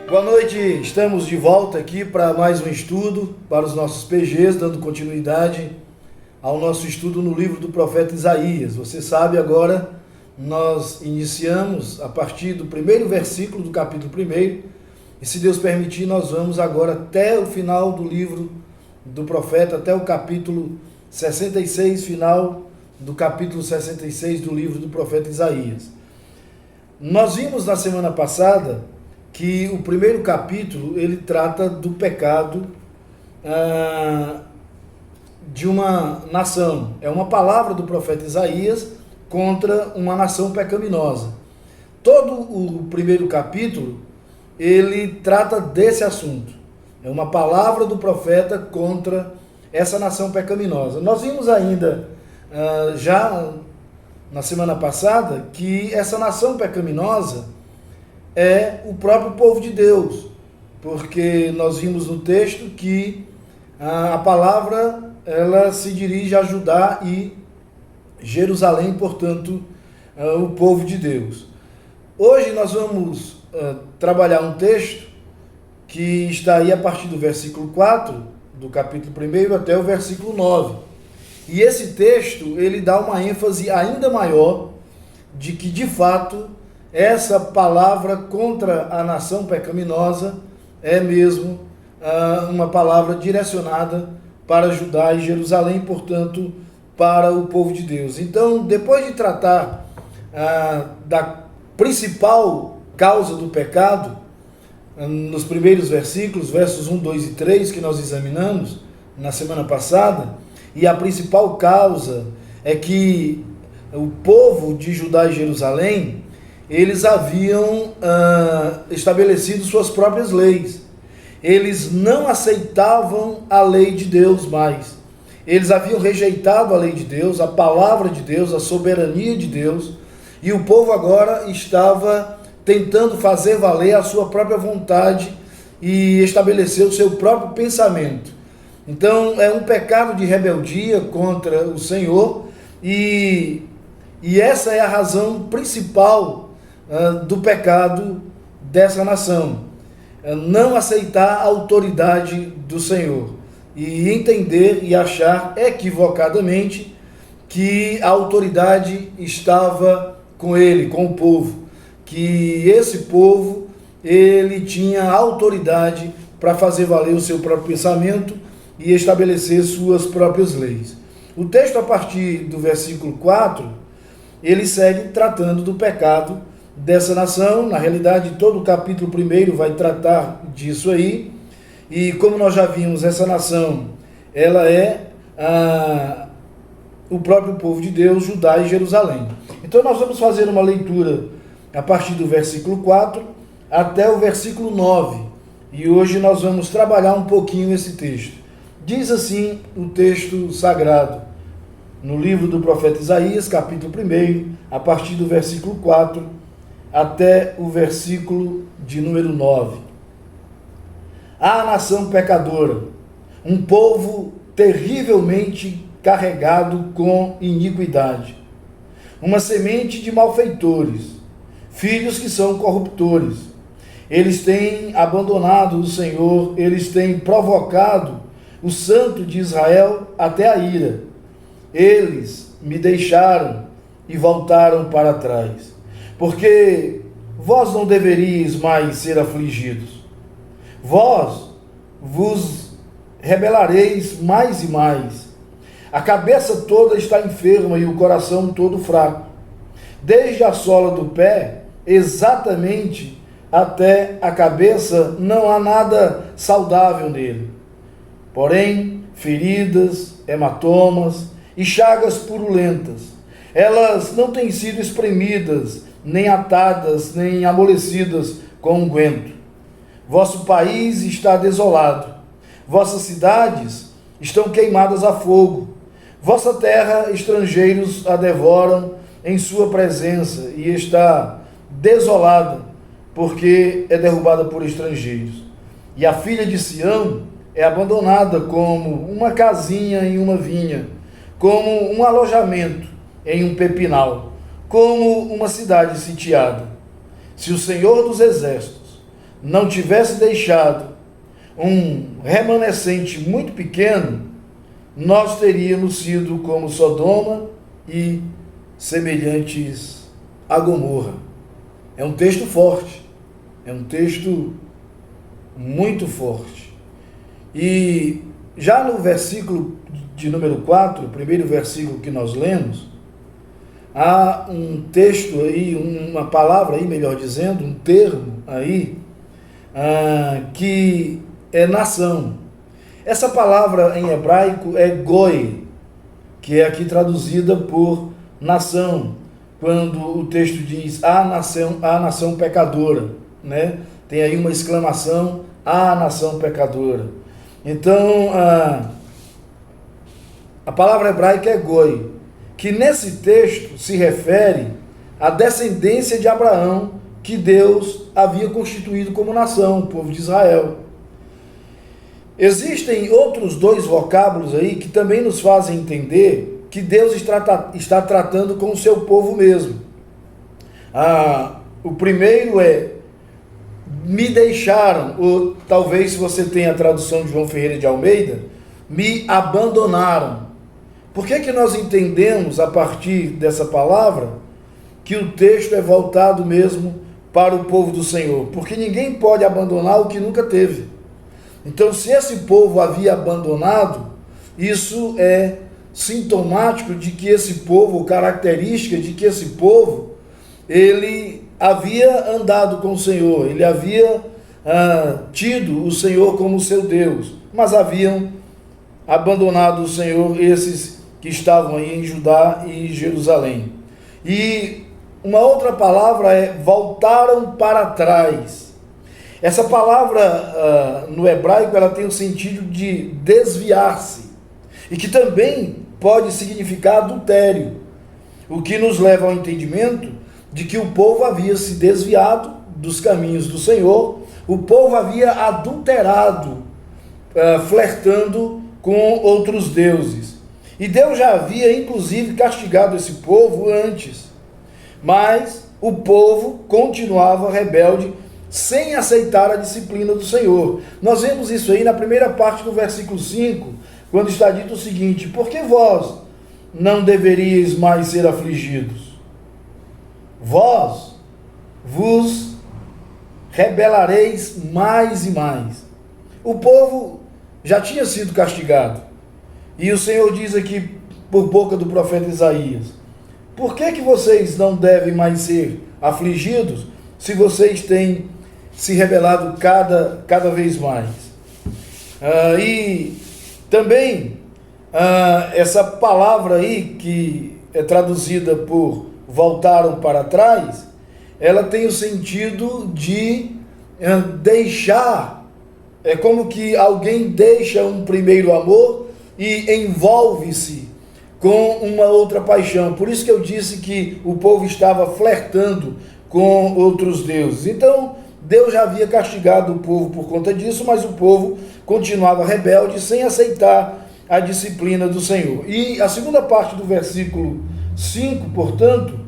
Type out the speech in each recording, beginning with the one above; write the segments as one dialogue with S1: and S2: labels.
S1: Boa noite, estamos de volta aqui para mais um estudo para os nossos PGs, dando continuidade ao nosso estudo no livro do profeta Isaías. Você sabe, agora nós iniciamos a partir do primeiro versículo do capítulo 1, e se Deus permitir, nós vamos agora até o final do livro do profeta, até o capítulo 66, final do capítulo 66 do livro do profeta Isaías. Nós vimos na semana passada que o primeiro capítulo ele trata do pecado de uma nação. É uma palavra do profeta Isaías contra uma nação pecaminosa. Todo o primeiro capítulo ele trata desse assunto. É uma palavra do profeta contra essa nação pecaminosa. Nós vimos ainda já na semana passada que essa nação pecaminosa é o próprio povo de Deus, porque nós vimos no texto que a palavra ela se dirige a Judá e Jerusalém, portanto, o povo de Deus. Hoje nós vamos trabalhar um texto que está aí a partir do versículo 4 do capítulo 1 até o versículo 9. E esse texto ele dá uma ênfase ainda maior de que, de fato, essa palavra contra a nação pecaminosa é mesmo uma palavra direcionada para Judá e Jerusalém, portanto, para o povo de Deus. Então, depois de tratar da principal causa do pecado, nos primeiros versículos, versos 1, 2 e 3, que nós examinamos na semana passada, e a principal causa é que o povo de Judá e Jerusalém eles haviam estabelecido suas próprias leis. Eles não aceitavam a lei de Deus mais. Eles haviam rejeitado a lei de Deus, a palavra de Deus, a soberania de Deus, e o povo agora estava tentando fazer valer a sua própria vontade e estabelecer o seu próprio pensamento. Então é um pecado de rebeldia contra o Senhor, e essa é a razão principal do pecado dessa nação. Não aceitar a autoridade do Senhor e entender e achar equivocadamente que a autoridade estava com ele, com o povo, que esse povo ele tinha autoridade para fazer valer o seu próprio pensamento e estabelecer suas próprias leis. O texto, a partir do versículo 4, ele segue tratando do pecado dessa nação. Na realidade, todo o capítulo 1 vai tratar disso aí, e como nós já vimos, essa nação, ela é o próprio povo de Deus, Judá e Jerusalém. Então nós vamos fazer uma leitura a partir do versículo 4 até o versículo 9, e hoje nós vamos trabalhar um pouquinho esse texto. Diz assim o texto sagrado, no livro do profeta Isaías, capítulo 1, a partir do versículo 4 até o versículo de número 9. A nação pecadora, um povo terrivelmente carregado com iniquidade, uma semente de malfeitores, filhos que são corruptores. Eles têm abandonado o Senhor, eles têm provocado o Santo de Israel até a ira. Eles me deixaram e voltaram para trás. Porque vós não deveríeis mais ser afligidos. Vós vos rebelareis mais e mais. A cabeça toda está enferma e o coração todo fraco. Desde a sola do pé, exatamente até a cabeça, não há nada saudável nele. Porém, feridas, hematomas e chagas purulentas. Elas não têm sido espremidas, nem atadas, nem amolecidas com unguento. Vosso país está desolado, vossas cidades estão queimadas a fogo, vossa terra estrangeiros a devoram em sua presença, e está desolada, porque é derrubada por estrangeiros. E a filha de Sião é abandonada como uma casinha em uma vinha, como um alojamento em um pepinal, como uma cidade sitiada. Se o Senhor dos Exércitos não tivesse deixado um remanescente muito pequeno, nós teríamos sido como Sodoma e semelhantes a Gomorra. É um texto forte, é um texto muito forte. E já no versículo de número 4, o primeiro versículo que nós lemos, há um texto aí, uma palavra aí, melhor dizendo, um termo aí, que é nação. Essa palavra em hebraico é goi, que é aqui traduzida por nação, quando o texto diz a nação pecadora, né? Tem aí uma exclamação, a nação pecadora. Então, a palavra hebraica é goi, que nesse texto se refere à descendência de Abraão, que Deus havia constituído como nação, o povo de Israel. Existem outros dois vocábulos aí que também nos fazem entender que Deus está tratando com o seu povo mesmo. O primeiro é me deixaram, ou talvez se você tem a tradução de João Ferreira de Almeida, me abandonaram. Por que nós entendemos a partir dessa palavra que o texto é voltado mesmo para o povo do Senhor? Porque ninguém pode abandonar o que nunca teve. Então, se esse povo havia abandonado, isso é sintomático de que esse povo, característica de que esse povo, ele havia andado com o Senhor, ele havia tido o Senhor como seu Deus, mas haviam abandonado o Senhor, esses que estavam aí em Judá e Jerusalém. E uma outra palavra é voltaram para trás. Essa palavra no hebraico ela tem o sentido de desviar-se e que também pode significar adultério, o que nos leva ao entendimento de que o povo havia se desviado dos caminhos do Senhor, o povo havia adulterado, flertando com outros deuses. E Deus já havia inclusive castigado esse povo antes, mas o povo continuava rebelde, sem aceitar a disciplina do Senhor. Nós vemos isso aí na primeira parte do versículo 5, quando está dito o seguinte: por que vós não deveríeis mais ser afligidos? Vós vos rebelareis mais e mais. O povo já tinha sido castigado. E o Senhor diz aqui, por boca do profeta Isaías: por que vocês não devem mais ser afligidos, se vocês têm se rebelado cada vez mais? E também, essa palavra aí, que é traduzida por voltaram para trás, ela tem o sentido de deixar, é como que alguém deixa um primeiro amor e envolve-se com uma outra paixão. Por isso que eu disse que o povo estava flertando com outros deuses. Então, Deus já havia castigado o povo por conta disso, mas o povo continuava rebelde, sem aceitar a disciplina do Senhor. E a segunda parte do versículo 5, portanto,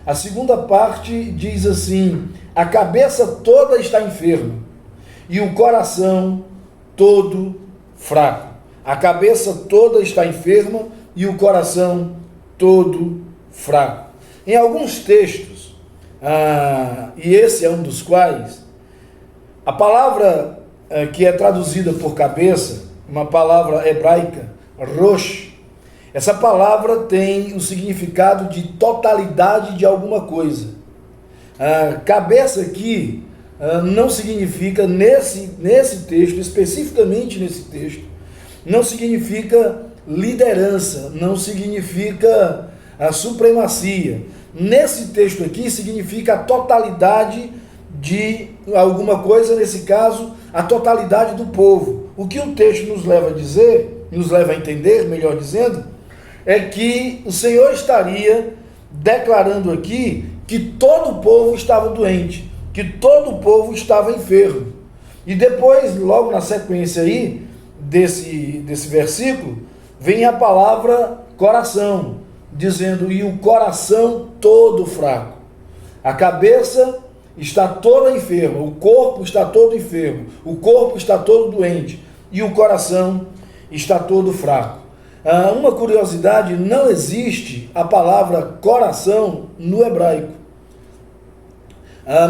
S1: a segunda parte diz assim: a cabeça toda está enferma e o coração todo fraco. A cabeça toda está enferma e o coração todo fraco. Em alguns textos, e esse é um dos quais, a palavra que é traduzida por cabeça, uma palavra hebraica, rosh, essa palavra tem o significado de totalidade de alguma coisa. Cabeça aqui não significa, nesse texto, especificamente nesse texto, não significa liderança, não significa a supremacia. Nesse texto aqui significa a totalidade de alguma coisa, nesse caso, a totalidade do povo. O que o texto nos leva a dizer, nos leva a entender, melhor dizendo, é que o Senhor estaria declarando aqui que todo o povo estava doente, que todo o povo estava enfermo. E depois, logo na sequência aí, desse versículo, vem a palavra coração, dizendo, e o coração todo fraco. A cabeça está toda enferma, o corpo está todo enfermo, o corpo está todo doente e o coração está todo fraco. Uma curiosidade, não existe a palavra coração no hebraico.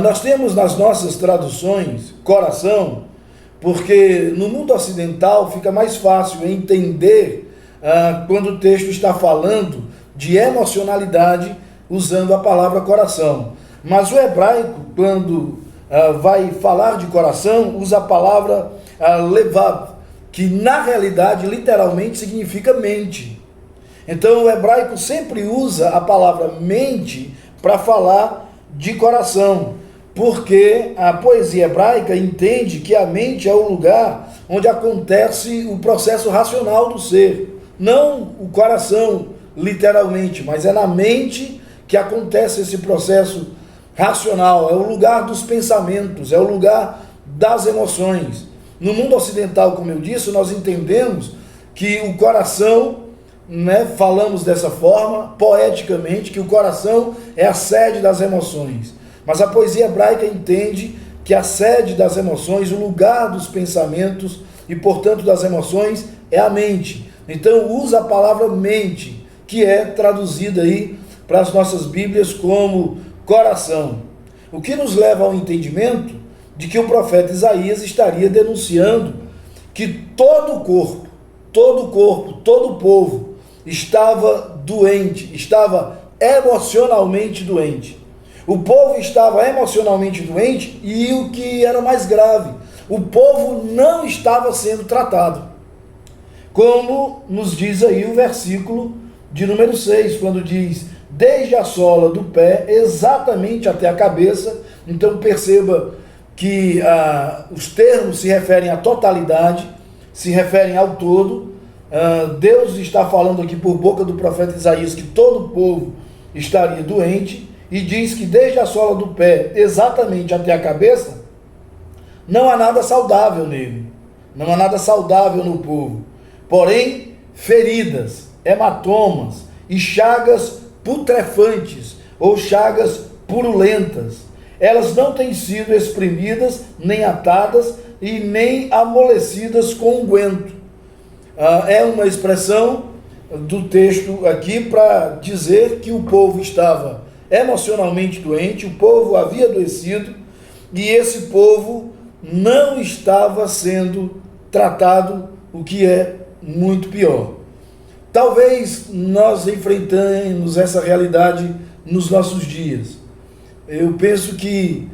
S1: Nós temos nas nossas traduções coração, porque no mundo ocidental fica mais fácil entender quando o texto está falando de emocionalidade usando a palavra coração. Mas o hebraico, quando vai falar de coração, usa a palavra levav, que na realidade literalmente significa mente. Então o hebraico sempre usa a palavra mente para falar de coração, porque a poesia hebraica entende que a mente é o lugar onde acontece o processo racional do ser, não o coração literalmente, mas é na mente que acontece esse processo racional, é o lugar dos pensamentos, é o lugar das emoções. No mundo ocidental, como eu disse, nós entendemos que o coração, falamos dessa forma, poeticamente, que o coração é a sede das emoções. Mas a poesia hebraica entende que a sede das emoções, o lugar dos pensamentos e, portanto, das emoções, é a mente. Então, usa a palavra mente, que é traduzida aí para as nossas Bíblias como coração. O que nos leva ao entendimento de que o profeta Isaías estaria denunciando que todo o corpo, todo o povo estava doente, estava emocionalmente doente. O povo estava emocionalmente doente e o que era mais grave, o povo não estava sendo tratado. Como nos diz aí o versículo de número 6, quando diz, desde a sola do pé, exatamente até a cabeça. Então perceba que os termos se referem à totalidade, se referem ao todo. Deus está falando aqui por boca do profeta Isaías que todo o povo estaria doente, e diz que desde a sola do pé, exatamente até a cabeça, não há nada saudável nele, não há nada saudável no povo, porém feridas, hematomas e chagas putrefantes ou chagas purulentas, elas não têm sido exprimidas, nem atadas e nem amolecidas com unguento. É uma expressão do texto aqui para dizer que o povo estava emocionalmente doente, o povo havia adoecido e esse povo não estava sendo tratado, o que é muito pior. Talvez nós enfrentemos essa realidade nos nossos dias. Eu penso que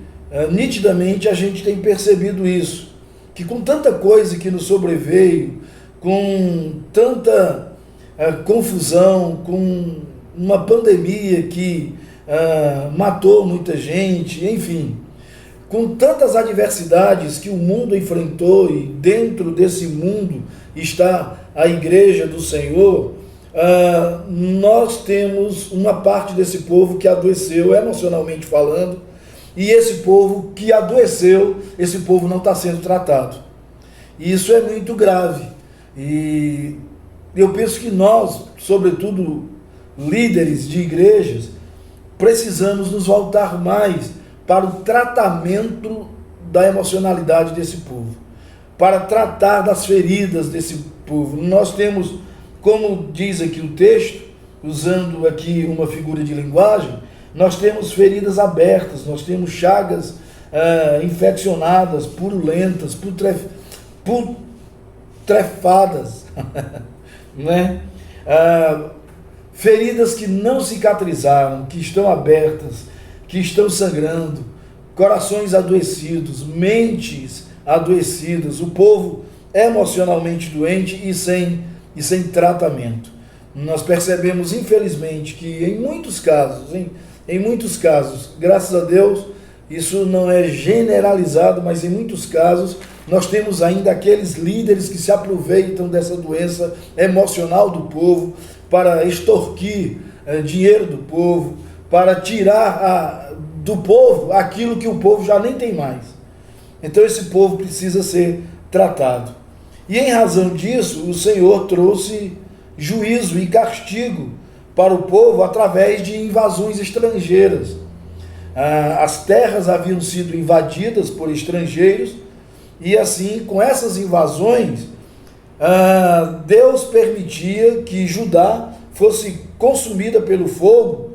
S1: nitidamente a gente tem percebido isso, que com tanta coisa que nos sobreveio, com tanta confusão, com uma pandemia que matou muita gente, enfim, com tantas adversidades que o mundo enfrentou e dentro desse mundo está a igreja do Senhor, nós temos uma parte desse povo que adoeceu emocionalmente falando, e esse povo que adoeceu, esse povo não está sendo tratado. E isso é muito grave. E eu penso que nós, sobretudo líderes de igrejas, precisamos nos voltar mais para o tratamento da emocionalidade desse povo, para tratar das feridas desse povo. Nós temos, como diz aqui o texto, usando aqui uma figura de linguagem, nós temos feridas abertas, nós temos chagas infeccionadas, purulentas, putrefadas, né? Feridas que não cicatrizaram, que estão abertas, que estão sangrando, corações adoecidos, mentes adoecidas, o povo emocionalmente doente e sem tratamento. Nós percebemos, infelizmente, que em muitos casos, graças a Deus, isso não é generalizado, mas em muitos casos nós temos ainda aqueles líderes que se aproveitam dessa doença emocional do povo para extorquir dinheiro do povo, para tirar do povo aquilo que o povo já nem tem mais. Então esse povo precisa ser tratado. E em razão disso, o Senhor trouxe juízo e castigo para o povo através de invasões estrangeiras. as terras haviam sido invadidas por estrangeiros, e assim, com essas invasões, Deus permitia que Judá fosse consumida pelo fogo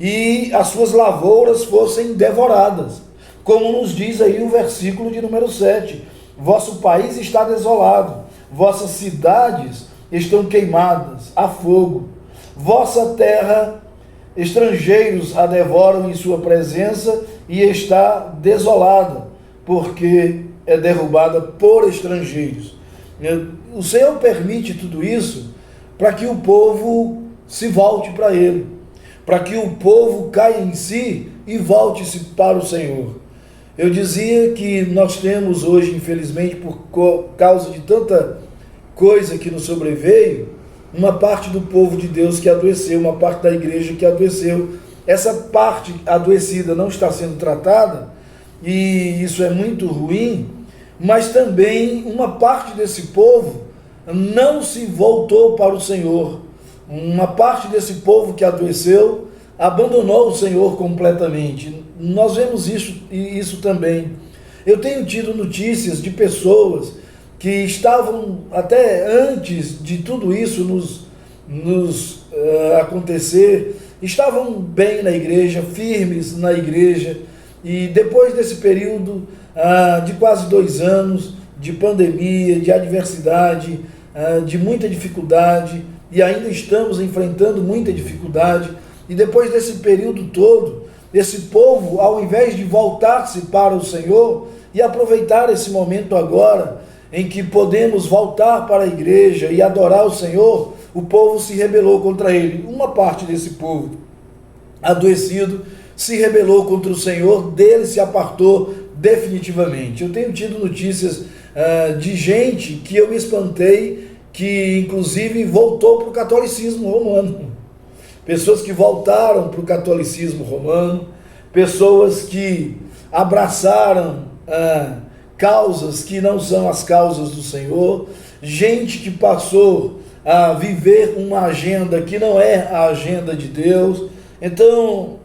S1: e as suas lavouras fossem devoradas, como nos diz aí o versículo de número 7, vosso país está desolado, vossas cidades estão queimadas a fogo, vossa terra, estrangeiros a devoram em sua presença e está desolada, porque é derrubada por estrangeiros. O Senhor permite tudo isso para que o povo se volte para Ele, para que o povo caia em si e volte-se para o Senhor. Eu dizia que nós temos hoje, infelizmente, por causa de tanta coisa que nos sobreveio, uma parte do povo de Deus que adoeceu, uma parte da igreja que adoeceu. Essa parte adoecida não está sendo tratada, e isso é muito ruim, mas também uma parte desse povo não se voltou para o Senhor. Uma parte desse povo que adoeceu abandonou o Senhor completamente. Nós vemos isso também. Eu tenho tido notícias de pessoas que estavam, até antes de tudo isso nos acontecer, estavam bem na igreja, firmes na igreja, e depois desse período de quase 2 anos de pandemia, de adversidade, de muita dificuldade, e ainda estamos enfrentando muita dificuldade, e depois desse período todo, esse povo, ao invés de voltar-se para o Senhor e aproveitar esse momento agora, em que podemos voltar para a igreja e adorar o Senhor, o povo se rebelou contra ele. Uma parte desse povo adoecido se rebelou contra o Senhor, dele se apartou definitivamente. Eu tenho tido notícias de gente que eu me espantei, que inclusive voltou para o catolicismo romano. Pessoas que voltaram para o catolicismo romano, pessoas que abraçaram causas que não são as causas do Senhor, gente que passou a viver uma agenda que não é a agenda de Deus. Então,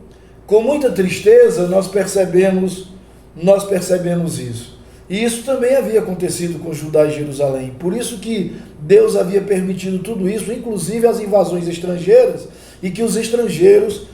S1: com muita tristeza, nós percebemos isso. E isso também havia acontecido com Judá e Jerusalém. Por isso que Deus havia permitido tudo isso, inclusive as invasões estrangeiras, e que os estrangeiros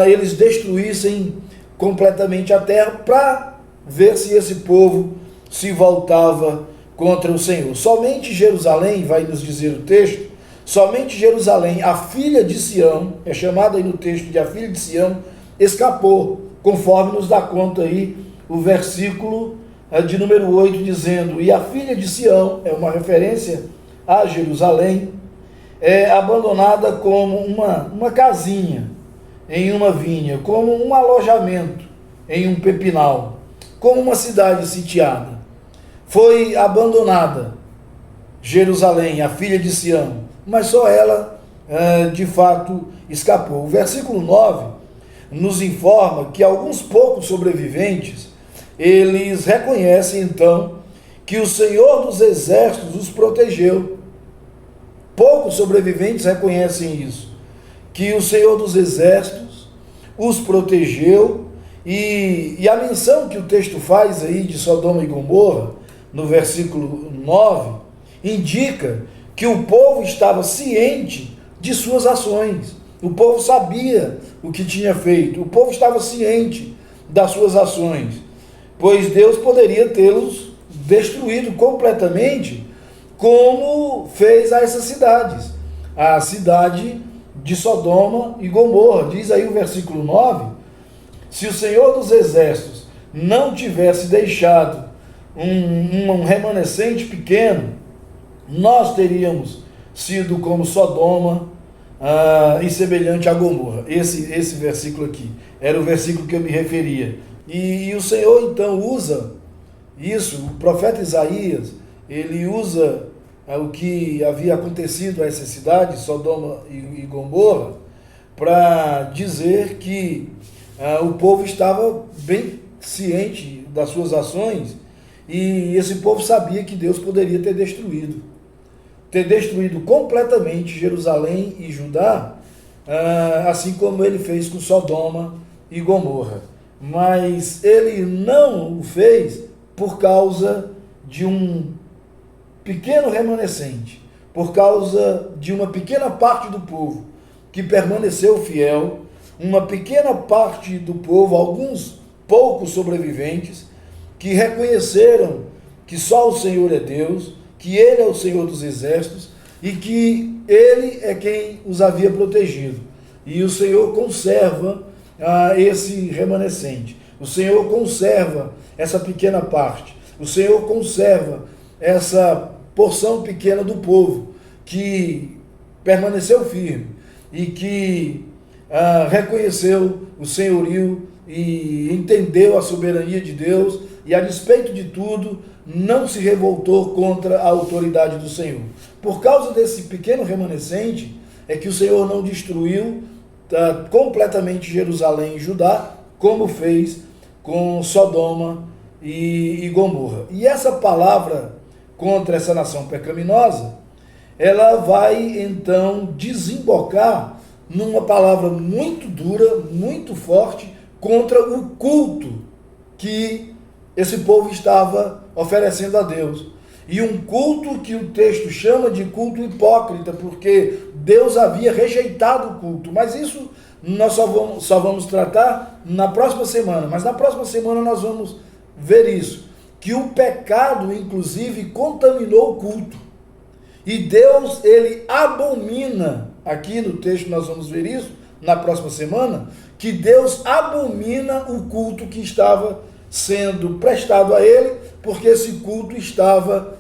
S1: eles destruíssem completamente a terra para ver se esse povo se voltava contra o Senhor. Somente Jerusalém, vai nos dizer o texto, somente Jerusalém, a filha de Sião, é chamada aí no texto de a filha de Sião, escapou, conforme nos dá conta aí o versículo de número 8, dizendo, e a filha de Sião, é uma referência a Jerusalém, é abandonada como uma casinha em uma vinha, como um alojamento em um pepinal, como uma cidade sitiada. Foi abandonada Jerusalém, a filha de Sião, mas só ela de fato escapou. O versículo 9 nos informa que alguns poucos sobreviventes, eles reconhecem então que o Senhor dos Exércitos os protegeu. Poucos sobreviventes reconhecem isso, que o Senhor dos Exércitos os protegeu, e a menção que o texto faz aí de Sodoma e Gomorra, no versículo 9, indica que o povo estava ciente de suas ações, o povo sabia o que tinha feito, o povo estava ciente das suas ações, pois Deus poderia tê-los destruído completamente, como fez a essas cidades, a cidade de Sodoma e Gomorra. Diz aí o versículo 9, se o Senhor dos Exércitos não tivesse deixado um remanescente pequeno, nós teríamos sido como Sodoma e semelhante a Gomorra. Esse versículo aqui era o versículo que eu me referia. E o Senhor então usa isso, o profeta Isaías, ele usa o que havia acontecido a essa cidade, Sodoma e Gomorra, para dizer que o povo estava bem ciente das suas ações, e esse povo sabia que Deus poderia ter destruído completamente Jerusalém e Judá, assim como ele fez com Sodoma e Gomorra. mas ele não o fez por causa de um pequeno remanescente, por causa de uma pequena parte do povo que permaneceu fiel, uma pequena parte do povo, alguns poucos sobreviventes, que reconheceram que só o Senhor é Deus, que Ele é o Senhor dos exércitos e que Ele é quem os havia protegido. E o Senhor conserva esse remanescente. O Senhor conserva essa pequena parte. O Senhor conserva essa porção pequena do povo que permaneceu firme e que reconheceu o senhorio e entendeu a soberania de Deus e, a despeito de tudo, não se revoltou contra a autoridade do Senhor. Por causa desse pequeno remanescente é que o Senhor não destruiu completamente Jerusalém e Judá, como fez com Sodoma e Gomorra. E essa palavra contra essa nação pecaminosa, ela vai então desembocar numa palavra muito dura, muito forte, contra o culto que esse povo estava oferecendo a Deus. E um culto que o texto chama de culto hipócrita, porque Deus havia rejeitado o culto. Mas isso nós só vamos tratar na próxima semana. Mas na próxima semana nós vamos ver isso, que o pecado, inclusive, contaminou o culto. E Deus, ele abomina, aqui no texto nós vamos ver isso, na próxima semana, que Deus abomina o culto que estava sendo prestado a ele, porque esse culto estava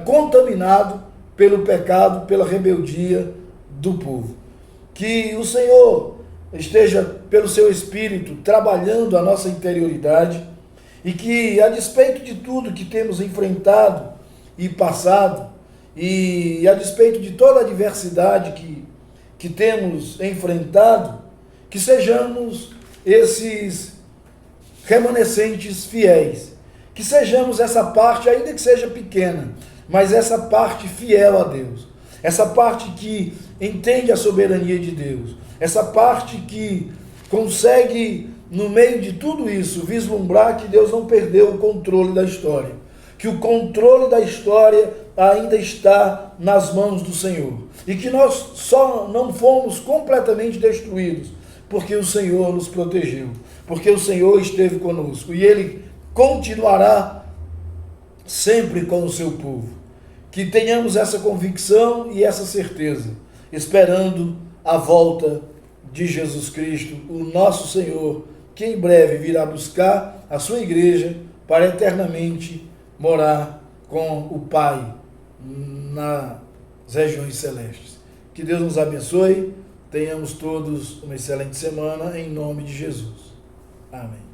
S1: contaminado pelo pecado, pela rebeldia do povo. Que o Senhor esteja, pelo seu Espírito, trabalhando a nossa interioridade e que, a despeito de tudo que temos enfrentado e passado, e a despeito de toda a adversidade que temos enfrentado, que sejamos esses remanescentes fiéis, que sejamos essa parte, ainda que seja pequena, mas essa parte fiel a Deus, essa parte que entende a soberania de Deus, essa parte que consegue, no meio de tudo isso, vislumbrar que Deus não perdeu o controle da história, que o controle da história ainda está nas mãos do Senhor, e que nós só não fomos completamente destruídos, porque o Senhor nos protegeu, porque o Senhor esteve conosco, e Ele continuará sempre com o seu povo. Que tenhamos essa convicção e essa certeza, esperando a volta de Jesus Cristo, o nosso Senhor, que em breve virá buscar a sua igreja para eternamente morar com o Pai nas regiões celestes. Que Deus nos abençoe, tenhamos todos uma excelente semana, em nome de Jesus. Amém.